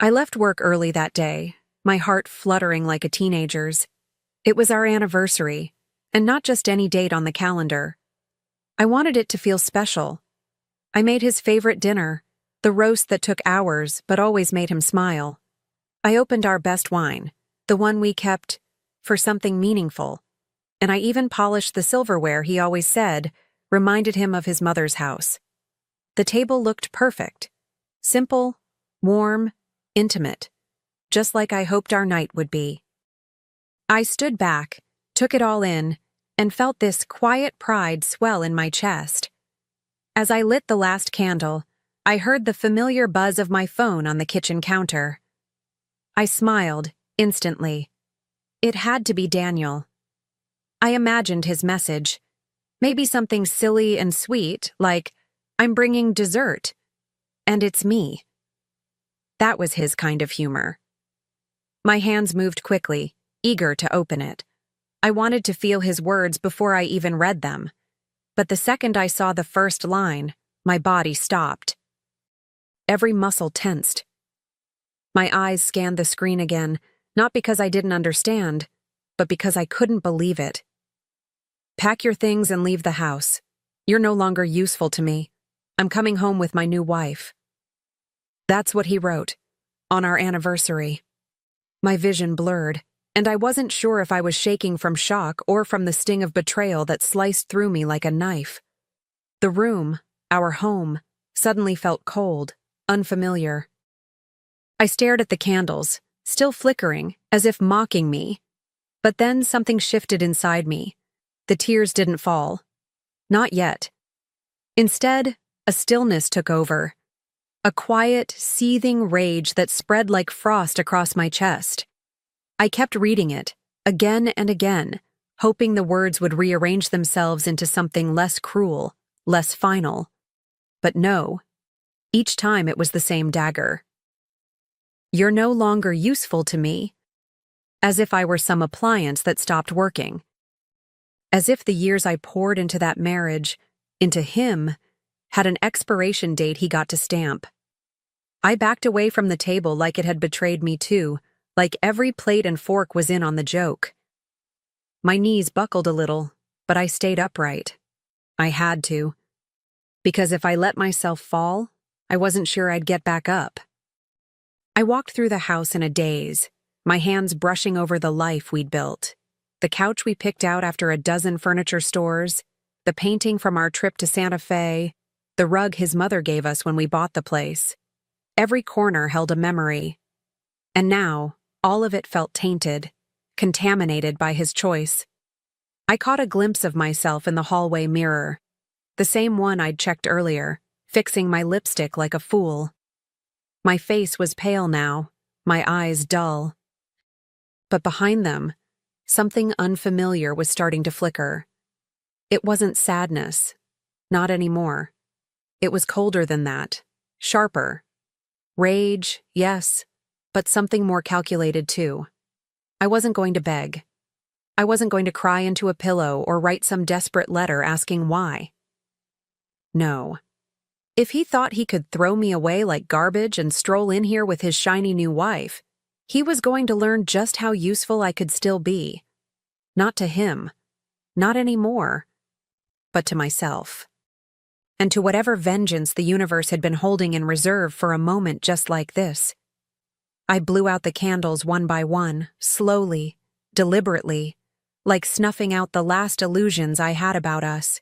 I left work early that day, my heart fluttering like a teenager's. It was our anniversary, and not just any date on the calendar. I wanted it to feel special. I made his favorite dinner, the roast that took hours but always made him smile. I opened our best wine, the one we kept for something meaningful, and I even polished the silverware he always said reminded him of his mother's house. The table looked perfect, simple, warm, intimate, just like I hoped our night would be. I stood back, took it all in, and felt this quiet pride swell in my chest. As I lit the last candle, I heard the familiar buzz of my phone on the kitchen counter. I smiled, instantly. It had to be Daniel. I imagined his message. Maybe something silly and sweet, like, "I'm bringing dessert, and it's me." That was his kind of humor. My hands moved quickly, eager to open it. I wanted to feel his words before I even read them. But the second I saw the first line, my body stopped. Every muscle tensed. My eyes scanned the screen again, not because I didn't understand, but because I couldn't believe it. "Pack your things and leave the house. You're no longer useful to me. I'm coming home with my new wife." That's what he wrote, on our anniversary. My vision blurred, and I wasn't sure if I was shaking from shock or from the sting of betrayal that sliced through me like a knife. The room, our home, suddenly felt cold, unfamiliar. I stared at the candles, still flickering, as if mocking me. But then something shifted inside me. The tears didn't fall. Not yet. Instead, a stillness took over. A quiet, seething rage that spread like frost across my chest. I kept reading it, again and again, hoping the words would rearrange themselves into something less cruel, less final. But no. Each time it was the same dagger. "You're no longer useful to me." As if I were some appliance that stopped working. As if the years I poured into that marriage, into him, had an expiration date he got to stamp. I backed away from the table like it had betrayed me too, like every plate and fork was in on the joke. My knees buckled a little, but I stayed upright. I had to. Because if I let myself fall, I wasn't sure I'd get back up. I walked through the house in a daze, my hands brushing over the life we'd built. The couch we picked out after a dozen furniture stores, the painting from our trip to Santa Fe, the rug his mother gave us when we bought the place. Every corner held a memory. And now, all of it felt tainted, contaminated by his choice. I caught a glimpse of myself in the hallway mirror, the same one I'd checked earlier, fixing my lipstick like a fool. My face was pale now, my eyes dull. But behind them, something unfamiliar was starting to flicker. It wasn't sadness, not anymore. It was colder than that, sharper. Rage, yes, but something more calculated too. I wasn't going to beg. I wasn't going to cry into a pillow or write some desperate letter asking why. No. If he thought he could throw me away like garbage and stroll in here with his shiny new wife, he was going to learn just how useful I could still be. Not to him, not anymore, but to myself. And to whatever vengeance the universe had been holding in reserve for a moment just like this. I blew out the candles one by one, slowly, deliberately, like snuffing out the last illusions I had about us.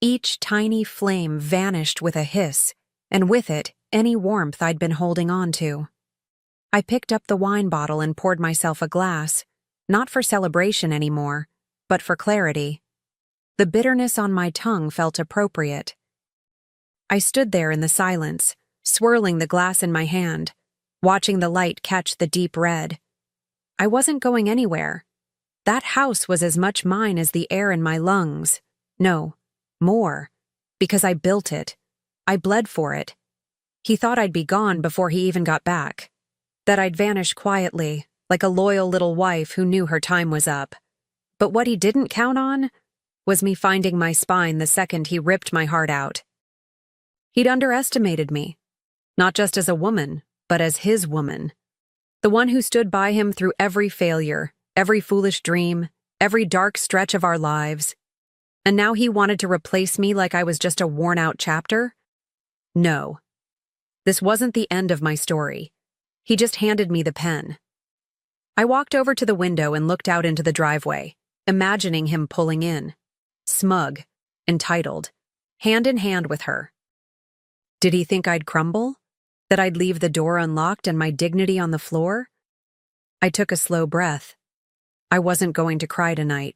Each tiny flame vanished with a hiss, and with it, any warmth I'd been holding on to. I picked up the wine bottle and poured myself a glass, not for celebration anymore, but for clarity. The bitterness on my tongue felt appropriate. I stood there in the silence, swirling the glass in my hand, watching the light catch the deep red. I wasn't going anywhere. That house was as much mine as the air in my lungs. No, more, because I built it. I bled for it. He thought I'd be gone before he even got back, that I'd vanish quietly, like a loyal little wife who knew her time was up. But what he didn't count on was me finding my spine the second he ripped my heart out. He'd underestimated me, not just as a woman, but as his woman. The one who stood by him through every failure, every foolish dream, every dark stretch of our lives. And now he wanted to replace me like I was just a worn-out chapter? No. This wasn't the end of my story. He just handed me the pen. I walked over to the window and looked out into the driveway, imagining him pulling in. Smug, entitled, hand in hand with her. Did he think I'd crumble? That I'd leave the door unlocked and my dignity on the floor? I took a slow breath. I wasn't going to cry tonight.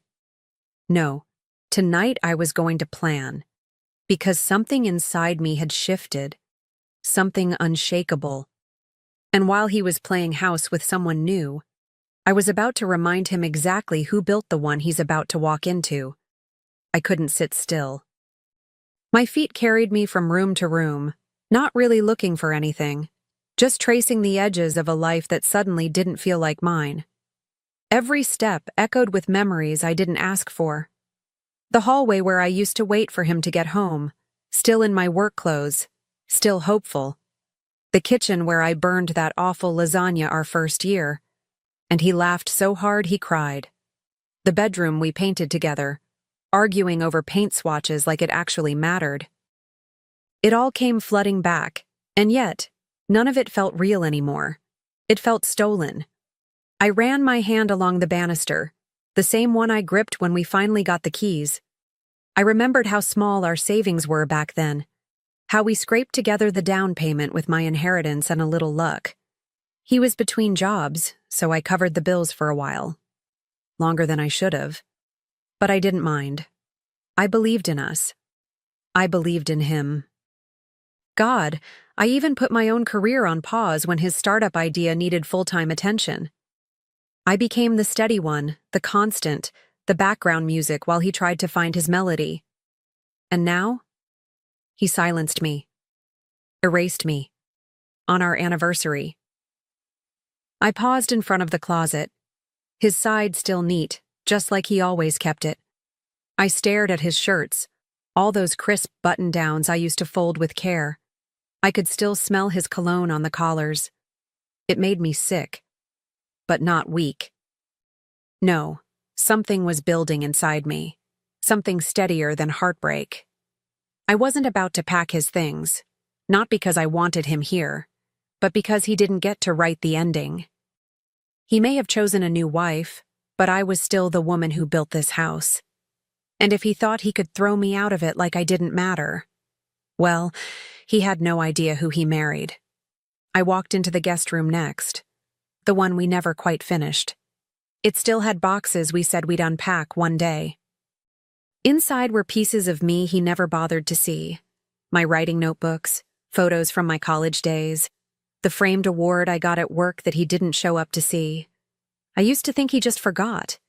No, tonight I was going to plan. Because something inside me had shifted. Something unshakable. And while he was playing house with someone new, I was about to remind him exactly who built the one he's about to walk into. I couldn't sit still. My feet carried me from room to room, not really looking for anything, just tracing the edges of a life that suddenly didn't feel like mine. Every step echoed with memories I didn't ask for. The hallway where I used to wait for him to get home, still in my work clothes, still hopeful. The kitchen where I burned that awful lasagna our first year, and he laughed so hard he cried. The bedroom we painted together, arguing over paint swatches like it actually mattered. It all came flooding back, and yet, none of it felt real anymore. It felt stolen. I ran my hand along the banister, the same one I gripped when we finally got the keys. I remembered how small our savings were back then, how we scraped together the down payment with my inheritance and a little luck. He was between jobs, so I covered the bills for a while. Longer than I should have. But I didn't mind. I believed in us. I believed in him. God, I even put my own career on pause when his startup idea needed full-time attention. I became the steady one, the constant, the background music while he tried to find his melody. And now? He silenced me. Erased me. On our anniversary. I paused in front of the closet, his side still neat, just like he always kept it. I stared at his shirts, all those crisp button-downs I used to fold with care. I could still smell his cologne on the collars. It made me sick, but not weak. No, something was building inside me, something steadier than heartbreak. I wasn't about to pack his things, not because I wanted him here, but because he didn't get to write the ending. He may have chosen a new wife, but I was still the woman who built this house. And if he thought he could throw me out of it like I didn't matter, well, he had no idea who he married. I walked into the guest room next, the one we never quite finished. It still had boxes we said we'd unpack one day. Inside were pieces of me he never bothered to see. My writing notebooks, photos from my college days, the framed award I got at work that he didn't show up to see. I used to think he just forgot.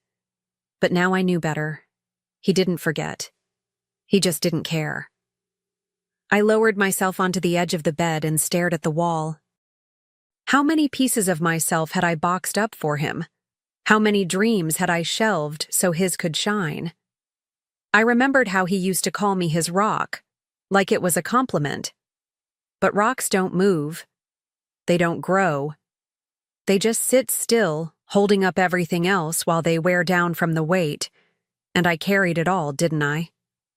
But now I knew better. He didn't forget. He just didn't care. I lowered myself onto the edge of the bed and stared at the wall. How many pieces of myself had I boxed up for him? How many dreams had I shelved so his could shine? I remembered how he used to call me his rock, like it was a compliment. But rocks don't move. They don't grow. They just sit still, holding up everything else while they wear down from the weight. And I carried it all, didn't I?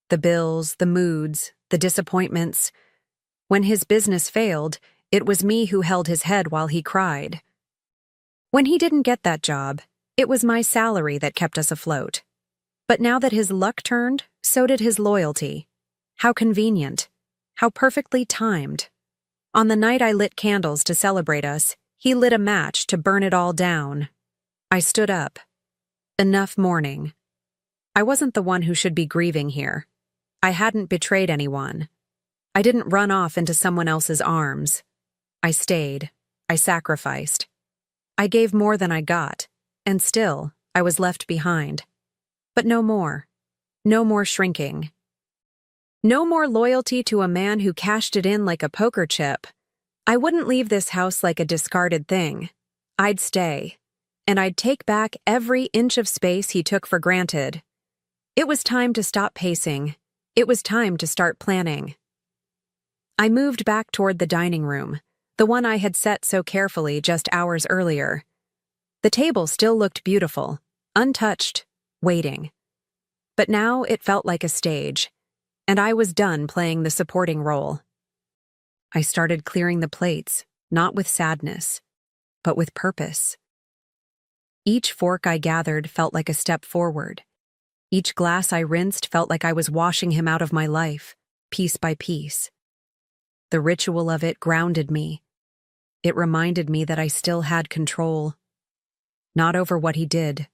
The bills, the moods, the disappointments. When his business failed, it was me who held his head while he cried. When he didn't get that job, it was my salary that kept us afloat. But now that his luck turned, so did his loyalty. How convenient. How perfectly timed. On the night I lit candles to celebrate us, he lit a match to burn it all down. I stood up. Enough mourning. I wasn't the one who should be grieving here. I hadn't betrayed anyone. I didn't run off into someone else's arms. I stayed. I sacrificed. I gave more than I got, and still, I was left behind. But no more. No more shrinking. No more loyalty to a man who cashed it in like a poker chip. I wouldn't leave this house like a discarded thing. I'd stay. And I'd take back every inch of space he took for granted. It was time to stop pacing. It was time to start planning. I moved back toward the dining room, the one I had set so carefully just hours earlier. The table still looked beautiful, untouched, waiting. But now it felt like a stage, and I was done playing the supporting role. I started clearing the plates, not with sadness, but with purpose. Each fork I gathered felt like a step forward. Each glass I rinsed felt like I was washing him out of my life, piece by piece. The ritual of it grounded me. It reminded me that I still had control. Not over what he did,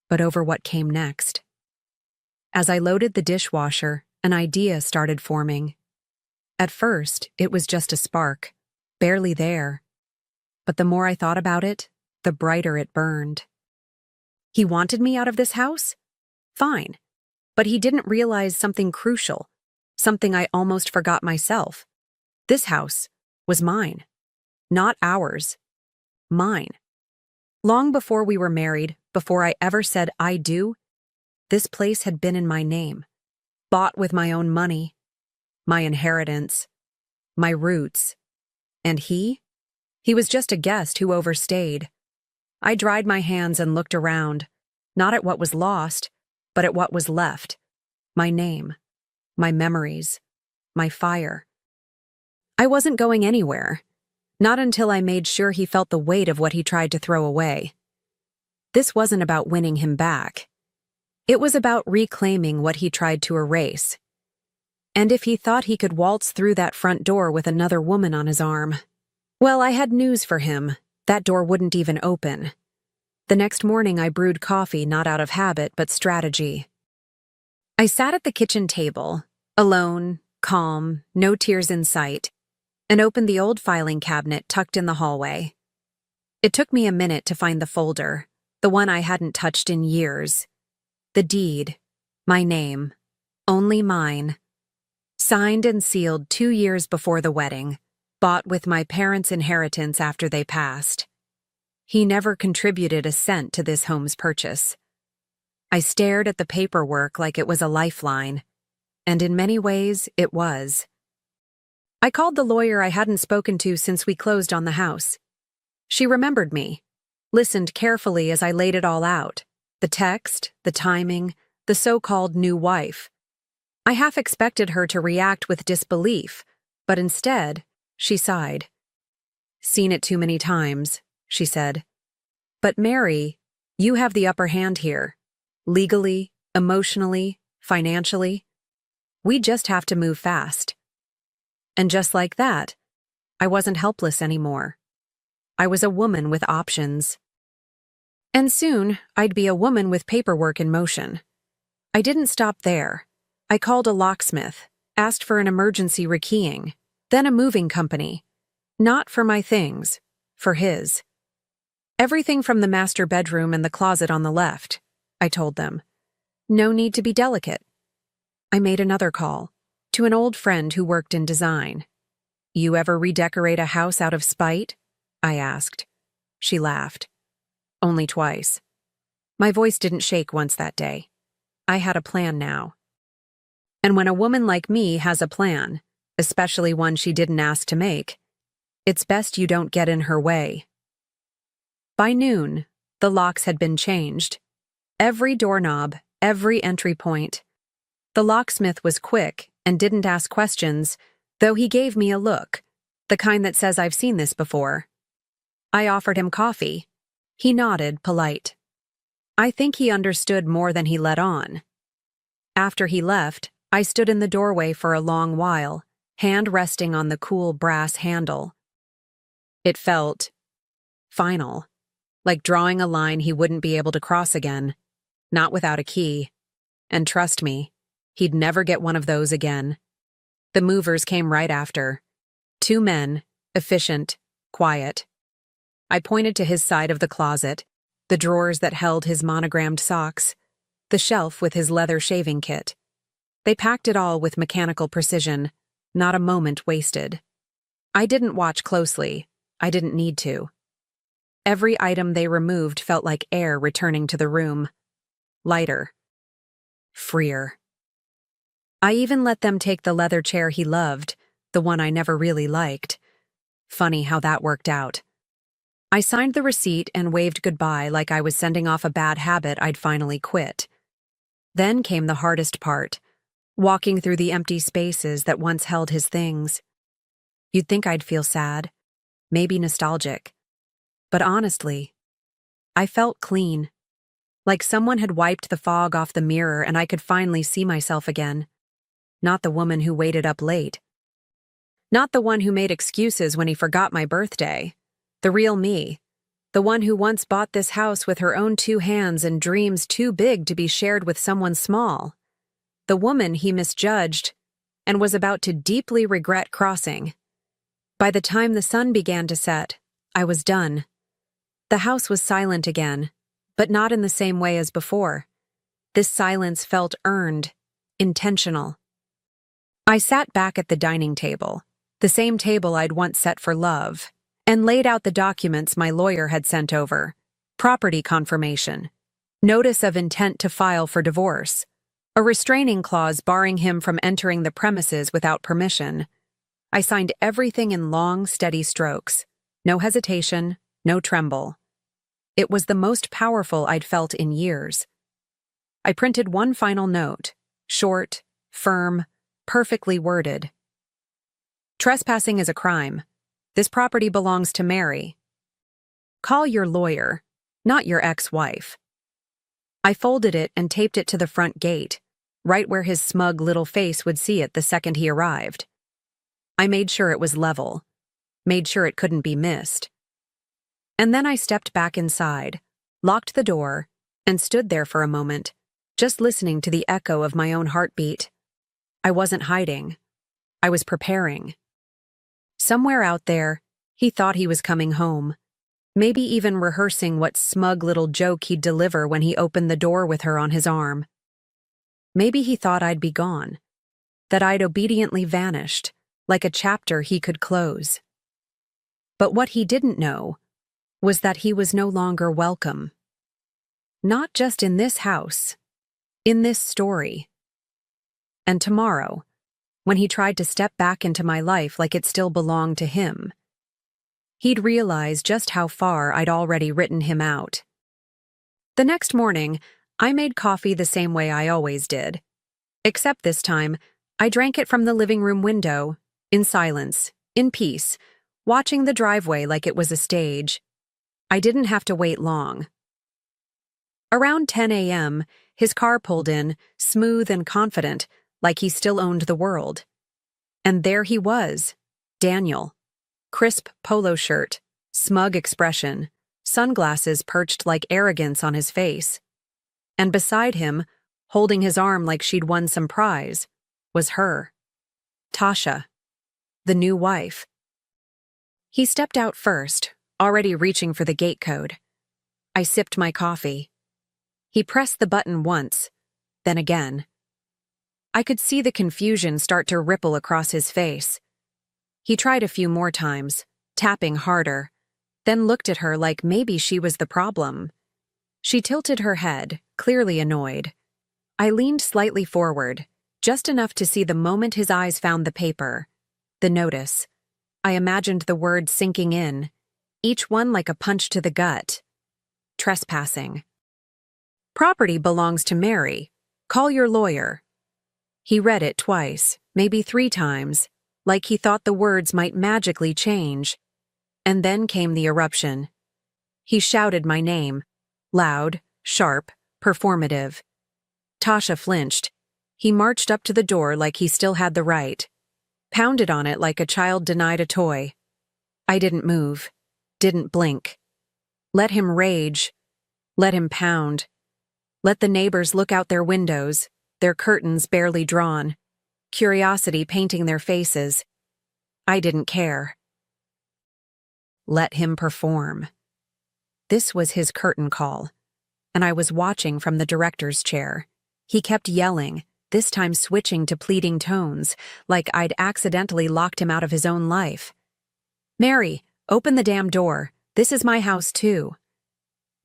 but over what came next. As I loaded the dishwasher, an idea started forming. At first, it was just a spark, barely there. But the more I thought about it, the brighter it burned. He wanted me out of this house? Fine. But he didn't realize something crucial, something I almost forgot myself. This house was mine. Not ours. Mine. Long before we were married, before I ever said I do, this place had been in my name, bought with my own money, my inheritance, my roots. And he was just a guest who overstayed. I dried my hands and looked around, not at what was lost, but at what was left. My name, my memories, my fire. I wasn't going anywhere, not until I made sure he felt the weight of what he tried to throw away. This wasn't about winning him back. It was about reclaiming what he tried to erase. And if he thought he could waltz through that front door with another woman on his arm, well, I had news for him. That door wouldn't even open. The next morning I brewed coffee not out of habit but strategy. I sat at the kitchen table, alone, calm, no tears in sight, and opened the old filing cabinet tucked in the hallway. It took me a minute to find the folder, the one I hadn't touched in years. The deed, my name, only mine. Signed and sealed 2 years before the wedding, bought with my parents' inheritance after they passed. He never contributed a cent to this home's purchase. I stared at the paperwork like it was a lifeline, and in many ways it was. I called the lawyer I hadn't spoken to since we closed on the house. She remembered me, listened carefully as I laid it all out, the text, the timing, the so-called new wife. I half expected her to react with disbelief, but instead, she sighed. "Seen it too many times," she said. "But Mary, you have the upper hand here. Legally, emotionally, financially. We just have to move fast." And just like that, I wasn't helpless anymore. I was a woman with options. And soon, I'd be a woman with paperwork in motion. I didn't stop there. I called a locksmith, asked for an emergency rekeying, then a moving company. Not for my things, for his. "Everything from the master bedroom and the closet on the left," I told them. "No need to be delicate." I made another call, to an old friend who worked in design. "You ever redecorate a house out of spite?" I asked. She laughed. "Only twice." My voice didn't shake once that day. I had a plan now. And when a woman like me has a plan, especially one she didn't ask to make, it's best you don't get in her way. By noon, the locks had been changed. Every doorknob, every entry point. The locksmith was quick and didn't ask questions, though he gave me a look, the kind that says I've seen this before. I offered him coffee. He nodded, polite. I think he understood more than he let on. After he left, I stood in the doorway for a long while, hand resting on the cool brass handle. It felt final, like drawing a line he wouldn't be able to cross again, not without a key. And trust me, he'd never get one of those again. The movers came right after. 2 men, efficient, quiet. I pointed to his side of the closet, the drawers that held his monogrammed socks, the shelf with his leather shaving kit. They packed it all with mechanical precision, not a moment wasted. I didn't watch closely. I didn't need to. Every item they removed felt like air returning to the room. Lighter. Freer. I even let them take the leather chair he loved, the one I never really liked. Funny how that worked out. I signed the receipt and waved goodbye like I was sending off a bad habit I'd finally quit. Then came the hardest part, walking through the empty spaces that once held his things. You'd think I'd feel sad, maybe nostalgic. But honestly, I felt clean, like someone had wiped the fog off the mirror and I could finally see myself again. Not the woman who waited up late. Not the one who made excuses when he forgot my birthday. The real me. The one who once bought this house with her own 2 hands and dreams too big to be shared with someone small. The woman he misjudged and was about to deeply regret crossing. By the time the sun began to set, I was done. The house was silent again, but not in the same way as before. This silence felt earned, intentional. I sat back at the dining table, the same table I'd once set for love, and laid out the documents my lawyer had sent over. Property confirmation, notice of intent to file for divorce, a restraining clause barring him from entering the premises without permission. I signed everything in long, steady strokes. No hesitation, no tremble. It was the most powerful I'd felt in years. I printed one final note, short, firm, perfectly worded. Trespassing is a crime. This property belongs to Mary. Call your lawyer, not your ex-wife. I folded it and taped it to the front gate, right where his smug little face would see it the second he arrived. I made sure it was level, made sure it couldn't be missed. And then I stepped back inside, locked the door, and stood there for a moment, just listening to the echo of my own heartbeat. I wasn't hiding. I was preparing. Somewhere out there, he thought he was coming home, maybe even rehearsing what smug little joke he'd deliver when he opened the door with her on his arm. Maybe he thought I'd be gone, that I'd obediently vanished, like a chapter he could close. But what he didn't know was that he was no longer welcome. Not just in this house, in this story. And tomorrow, when he tried to step back into my life like it still belonged to him, he'd realize just how far I'd already written him out. The next morning, I made coffee the same way I always did. Except this time, I drank it from the living room window, in silence, in peace, watching the driveway like it was a stage. I didn't have to wait long. Around 10 a.m., his car pulled in, smooth and confident, like he still owned the world. And there he was, Daniel. Crisp polo shirt, smug expression, sunglasses perched like arrogance on his face. And beside him, holding his arm like she'd won some prize, was her. Tasha, the new wife. He stepped out first, already reaching for the gate code. I sipped my coffee. He pressed the button once, then again. I could see the confusion start to ripple across his face. He tried a few more times, tapping harder, then looked at her like maybe she was the problem. She tilted her head, clearly annoyed. I leaned slightly forward, just enough to see the moment his eyes found the paper, the notice. I imagined the words sinking in, each one like a punch to the gut. Trespassing. Property belongs to Mary. Call your lawyer. He read it twice, maybe 3 times, like he thought the words might magically change. And then came the eruption. He shouted my name, loud, sharp, performative. Tasha flinched. He marched up to the door like he still had the right, pounded on it like a child denied a toy. I didn't move, didn't blink. Let him rage. Let him pound. Let the neighbors look out their windows, their curtains barely drawn, curiosity painting their faces. I didn't care. Let him perform. This was his curtain call, and I was watching from the director's chair. He kept yelling, this time switching to pleading tones, like I'd accidentally locked him out of his own life. Mary, open the damn door. This is my house too.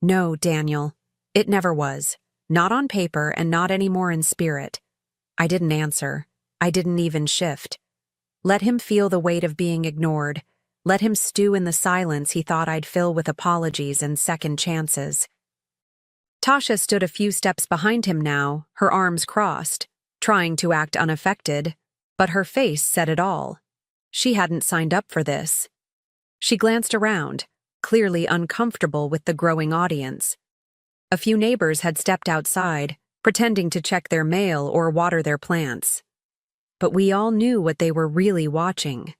No, Daniel. It never was. Not on paper and not anymore in spirit. I didn't answer. I didn't even shift. Let him feel the weight of being ignored. Let him stew in the silence he thought I'd fill with apologies and second chances. Tasha stood a few steps behind him now, her arms crossed, trying to act unaffected, but her face said it all. She hadn't signed up for this. She glanced around, clearly uncomfortable with the growing audience. A few neighbors had stepped outside, pretending to check their mail or water their plants. But we all knew what they were really watching.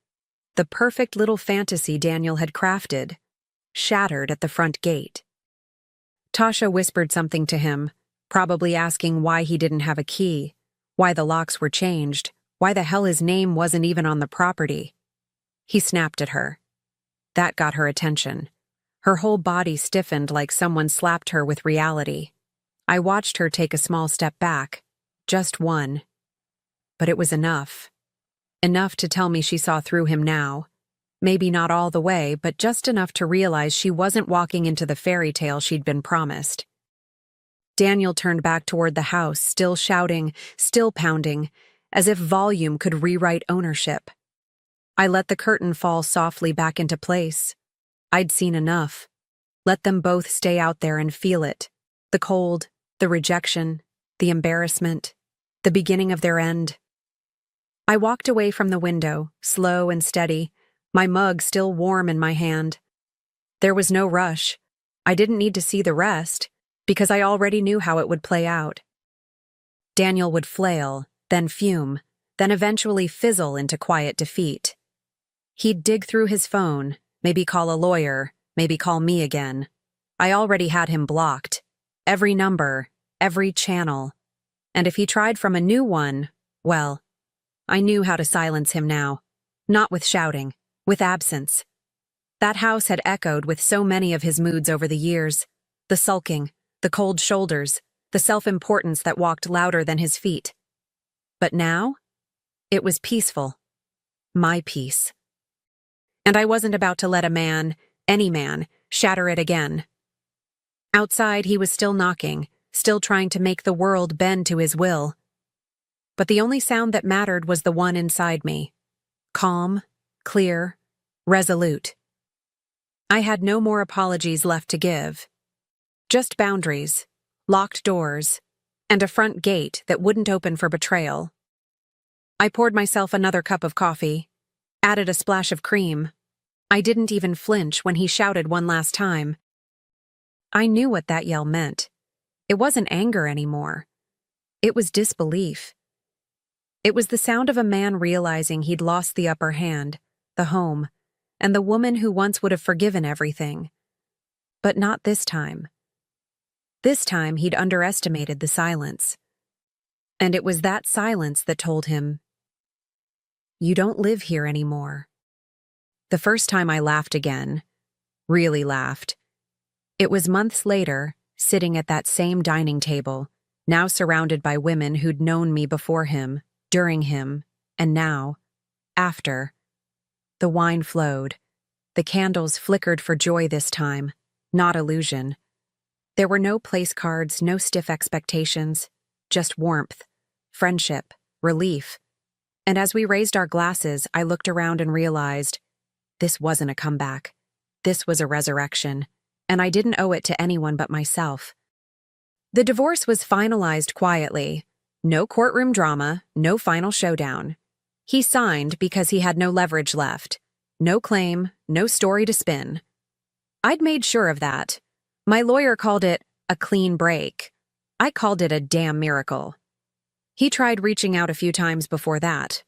The perfect little fantasy Daniel had crafted, shattered at the front gate. Tasha whispered something to him, probably asking why he didn't have a key, why the locks were changed, why the hell his name wasn't even on the property. He snapped at her. That got her attention. Her whole body stiffened like someone slapped her with reality. I watched her take a small step back, just one. But it was enough. Enough to tell me she saw through him now. Maybe not all the way, but just enough to realize she wasn't walking into the fairy tale she'd been promised. Daniel turned back toward the house, still shouting, still pounding, as if volume could rewrite ownership. I let the curtain fall softly back into place. I'd seen enough. Let them both stay out there and feel it. The cold, the rejection, the embarrassment, the beginning of their end. I walked away from the window, slow and steady, my mug still warm in my hand. There was no rush. I didn't need to see the rest, because I already knew how it would play out. Daniel would flail, then fume, then eventually fizzle into quiet defeat. He'd dig through his phone, maybe call a lawyer, maybe call me again. I already had him blocked. Every number, every channel. And if he tried from a new one, well, I knew how to silence him now. Not with shouting, with absence. That house had echoed with so many of his moods over the years. The sulking, the cold shoulders, the self-importance that walked louder than his feet. But now, it was peaceful. My peace. And I wasn't about to let a man, any man, shatter it again. Outside, he was still knocking, still trying to make the world bend to his will. But the only sound that mattered was the one inside me. Calm, clear, resolute. I had no more apologies left to give. Just boundaries, locked doors, and a front gate that wouldn't open for betrayal. I poured myself another cup of coffee, added a splash of cream. I didn't even flinch when he shouted one last time. I knew what that yell meant. It wasn't anger anymore. It was disbelief. It was the sound of a man realizing he'd lost the upper hand, the home, and the woman who once would have forgiven everything. But not this time. This time he'd underestimated the silence. And it was that silence that told him, "You don't live here anymore." The first time I laughed again, really laughed, it was months later, sitting at that same dining table, now surrounded by women who'd known me before him, during him, and now, after. The wine flowed. The candles flickered for joy this time, not illusion. There were no place cards, no stiff expectations, just warmth, friendship, relief. And as we raised our glasses, I looked around and realized this wasn't a comeback. This was a resurrection, and I didn't owe it to anyone but myself. The divorce was finalized quietly. No courtroom drama, no final showdown. He signed because he had no leverage left. No claim, no story to spin. I'd made sure of that. My lawyer called it a clean break. I called it a damn miracle. He tried reaching out a few times before that.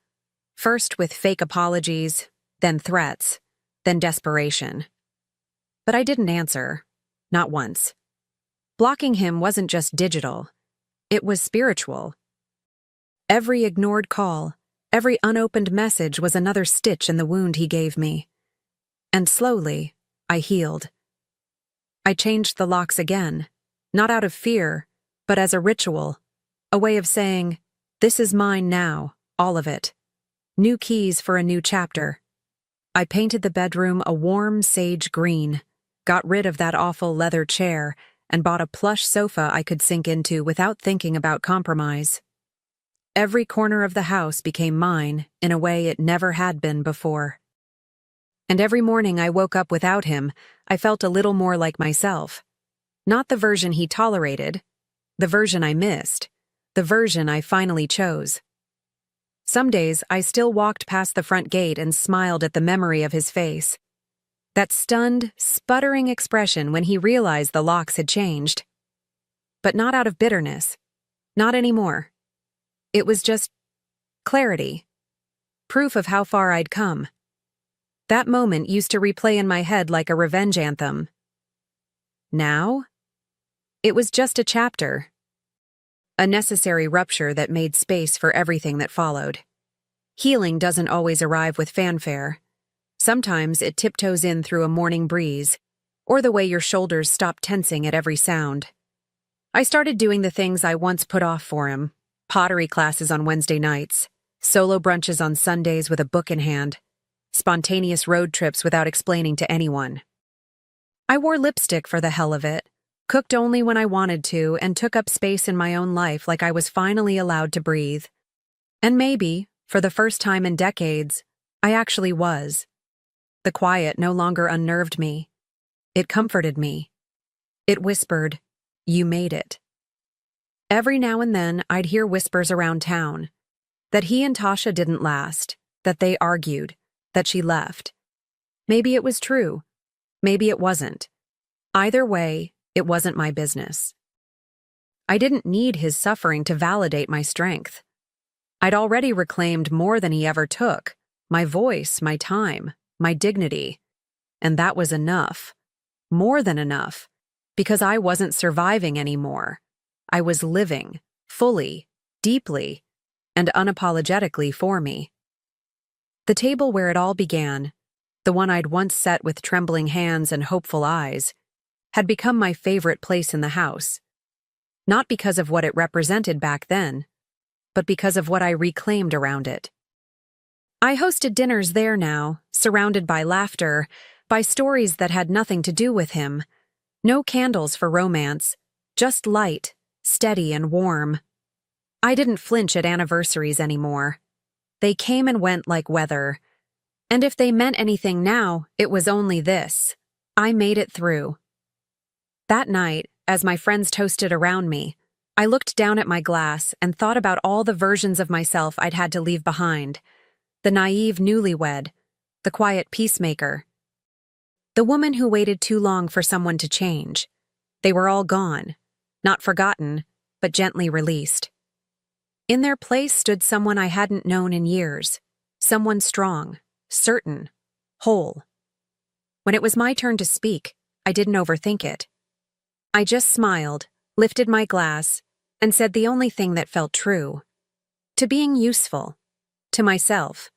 First with fake apologies, then threats, then desperation. But I didn't answer. Not once. Blocking him wasn't just digital. It was spiritual. Every ignored call, every unopened message was another stitch in the wound he gave me. And slowly, I healed. I changed the locks again, not out of fear, but as a ritual, a way of saying, "This is mine now, all of it." New keys for a new chapter. I painted the bedroom a warm sage green, got rid of that awful leather chair, and bought a plush sofa I could sink into without thinking about compromise. Every corner of the house became mine in a way it never had been before. And every morning I woke up without him, I felt a little more like myself. Not the version he tolerated, the version I missed, the version I finally chose. Some days I still walked past the front gate and smiled at the memory of his face. That stunned, sputtering expression when he realized the locks had changed. But not out of bitterness. Not anymore. It was just clarity. Proof of how far I'd come. That moment used to replay in my head like a revenge anthem. Now? It was just a chapter. A necessary rupture that made space for everything that followed. Healing doesn't always arrive with fanfare. Sometimes it tiptoes in through a morning breeze, or the way your shoulders stop tensing at every sound. I started doing the things I once put off for him. Pottery classes on Wednesday nights, solo brunches on Sundays with a book in hand, spontaneous road trips without explaining to anyone. I wore lipstick for the hell of it, cooked only when I wanted to, and took up space in my own life like I was finally allowed to breathe. And maybe, for the first time in decades, I actually was. The quiet no longer unnerved me. It comforted me. It whispered, "You made it." Every now and then I'd hear whispers around town. That he and Tasha didn't last, that they argued, that she left. Maybe it was true. Maybe it wasn't. Either way, it wasn't my business. I didn't need his suffering to validate my strength. I'd already reclaimed more than he ever took, my voice, my time, my dignity. And that was enough. More than enough. Because I wasn't surviving anymore. I was living, fully, deeply, and unapologetically for me. The table where it all began, the one I'd once set with trembling hands and hopeful eyes, had become my favorite place in the house. Not because of what it represented back then, but because of what I reclaimed around it. I hosted dinners there now, surrounded by laughter, by stories that had nothing to do with him. No candles for romance, just light, steady and warm. I didn't flinch at anniversaries anymore. They came and went like weather. And if they meant anything now, it was only this. I made it through. That night, as my friends toasted around me, I looked down at my glass and thought about all the versions of myself I'd had to leave behind. The naive newlywed, the quiet peacemaker, the woman who waited too long for someone to change. They were all gone, not forgotten, but gently released. In their place stood someone I hadn't known in years, someone strong, certain, whole. When it was my turn to speak, I didn't overthink it. I just smiled, lifted my glass, and said the only thing that felt true. To being useful. To myself.